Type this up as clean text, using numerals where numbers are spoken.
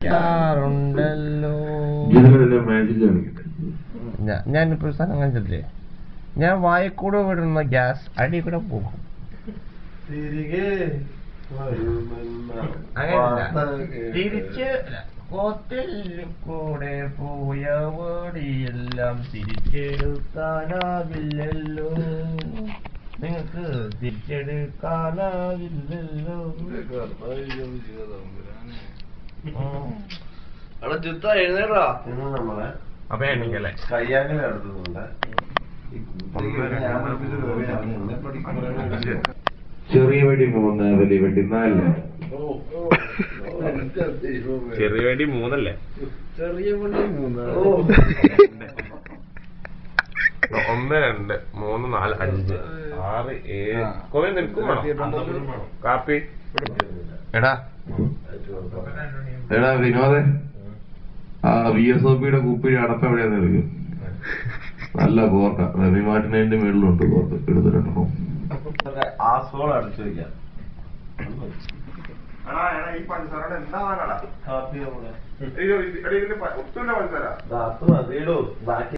വിളിക്കാറുണ്ടല്ലോ. ഞാനിപ്പോ സാധനം കാണിച്ചില്ലേ, ഞാൻ വായക്കൂടെ വിടുന്ന ഗ്യാസ് അടി കൂടെ പോകും. തിരിച്ച് ഹോട്ടലിൽ കൂടെ പോയ വഴിയെല്ലാം തിരിച്ചെടുക്കാനാവില്ലല്ലോ, നിങ്ങൾക്ക് തിരിച്ചെടുക്കാനാവില്ലല്ലോ. നമ്മളെ അപ്പൊ എണ്ണിക്കല്ലേ കയ്യാങ്ങനെ നടത്തുന്നുണ്ട്. ചെറിയ വെടി 3, വലിയ വെടി 4. ചെറിയ വെടി 3 ചെറിയ വെടി 3. 1, 2, 3, 4, 5, 6, 7. കൊറേ നിൽക്കും കാപ്പി. എടാ വിനോദേ, ആ VSOPയുടെ കുപ്പിയുടെ അടപ്പ് എവിടെയാന്ന് എടുക്കും. നല്ല കോർക്ക റെമിമാറ്റിനതിന്റെ മേളിലുണ്ട് കോർക്ക്, എടുത്തിട്ടുണ്ടോ? ആസോൾ അടച്ചു വയ്ക്കാം. എന്താ ബാക്കി